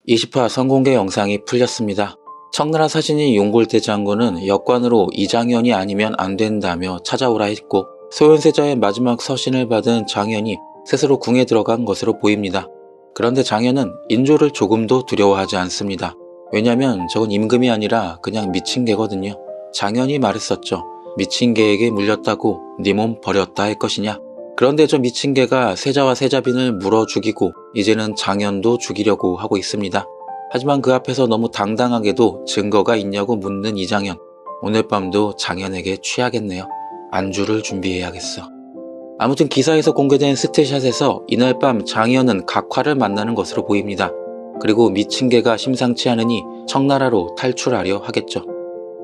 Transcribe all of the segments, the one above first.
20화 선공개 영상이 풀렸습니다. 청나라 사신인 용골대 장군은 역관으로 이장현이 아니면 안 된다며 찾아오라 했고, 소현세자의 마지막 서신을 받은 장현이 스스로 궁에 들어간 것으로 보입니다. 그런데 장현은 인조를 조금도 두려워하지 않습니다. 왜냐면 저건 임금이 아니라 그냥 미친 개거든요. 장현이 말했었죠. 미친 개에게 물렸다고 네 몸 버렸다 할 것이냐. 그런데 저 미친 개가 세자와 세자빈을 물어 죽이고 이제는 장현도 죽이려고 하고 있습니다. 하지만 그 앞에서 너무 당당하게도 증거가 있냐고 묻는 이장현. 오늘 밤도 장현에게 취하겠네요. 안주를 준비해야겠어. 아무튼 기사에서 공개된 스틸샷에서 이날 밤 장현은 각화를 만나는 것으로 보입니다. 그리고 미친 개가 심상치 않으니 청나라로 탈출하려 하겠죠.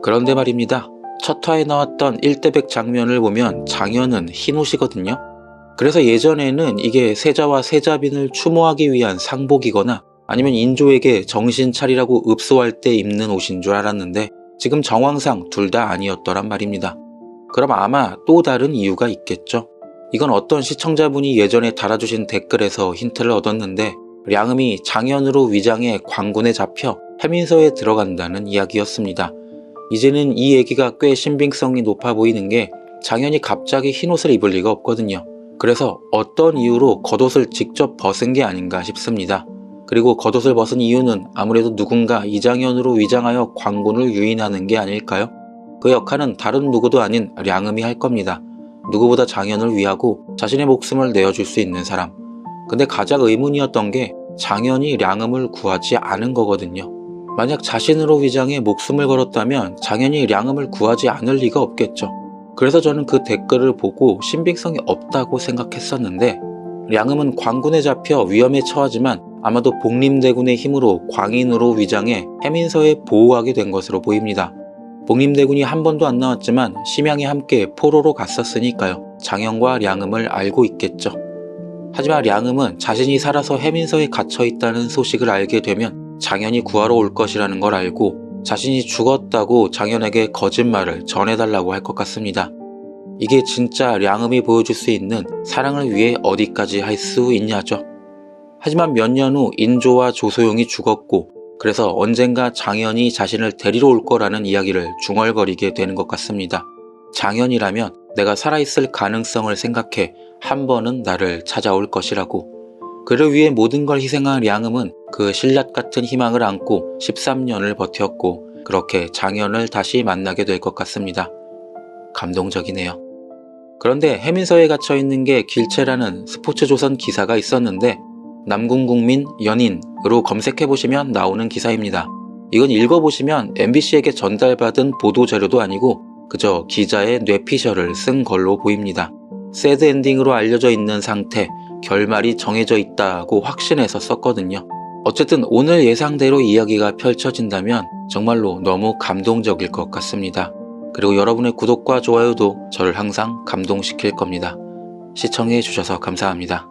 그런데 말입니다. 첫 화에 나왔던 1대100 장면을 보면 장현은 흰옷이거든요. 그래서 예전에는 이게 세자와 세자빈을 추모하기 위한 상복이거나 아니면 인조에게 정신 차리라고 읍소할 때 입는 옷인 줄 알았는데 지금 정황상 둘 다 아니었더란 말입니다. 그럼 아마 또 다른 이유가 있겠죠. 이건 어떤 시청자분이 예전에 달아주신 댓글에서 힌트를 얻었는데 량음이 장현으로 위장해 관군에 잡혀 해민서에 들어간다는 이야기였습니다. 이제는 이 얘기가 꽤 신빙성이 높아 보이는 게 장현이 갑자기 흰옷을 입을 리가 없거든요. 그래서 어떤 이유로 겉옷을 직접 벗은 게 아닌가 싶습니다. 그리고 겉옷을 벗은 이유는 아무래도 누군가 이장현으로 위장하여 관군을 유인하는 게 아닐까요? 그 역할은 다른 누구도 아닌 량음이 할 겁니다. 누구보다 장현을 위하고 자신의 목숨을 내어줄 수 있는 사람. 근데 가장 의문이었던 게 장현이 량음을 구하지 않은 거거든요. 만약 자신으로 위장해 목숨을 걸었다면 장현이 량음을 구하지 않을 리가 없겠죠. 그래서 저는 그 댓글을 보고 신빙성이 없다고 생각했었는데 량음은 관군에 잡혀 위험에 처하지만 아마도 복림대군의 힘으로 광인으로 위장해 해민서에 보호하게 된 것으로 보입니다. 복림대군이 한 번도 안 나왔지만 심양이 함께 포로로 갔었으니까요. 장현과 량음을 알고 있겠죠. 하지만 량음은 자신이 살아서 해민서에 갇혀있다는 소식을 알게 되면 장현이 구하러 올 것이라는 걸 알고 자신이 죽었다고 장현에게 거짓말을 전해달라고 할 것 같습니다. 이게 진짜 량음이 보여줄 수 있는 사랑을 위해 어디까지 할 수 있냐죠. 하지만 몇 년 후 인조와 조소용이 죽었고 그래서 언젠가 장현이 자신을 데리러 올 거라는 이야기를 중얼거리게 되는 것 같습니다. 장현이라면 내가 살아있을 가능성을 생각해 한 번은 나를 찾아올 것이라고. 그를 위해 모든 걸 희생한 량음은 그 신라 같은 희망을 안고 13년을 버텼고 그렇게 장현을 다시 만나게 될 것 같습니다. 감동적이네요. 그런데 해민서에 갇혀있는 게 길채라는 스포츠조선 기사가 있었는데 남궁국민 연인으로 검색해보시면 나오는 기사입니다. 이건 읽어보시면 MBC에게 전달받은 보도자료도 아니고 그저 기자의 뇌피셜을 쓴 걸로 보입니다. 새드 엔딩으로 알려져 있는 상태, 결말이 정해져 있다고 확신해서 썼거든요. 어쨌든 오늘 예상대로 이야기가 펼쳐진다면 정말로 너무 감동적일 것 같습니다. 그리고 여러분의 구독과 좋아요도 저를 항상 감동시킬 겁니다. 시청해 주셔서 감사합니다.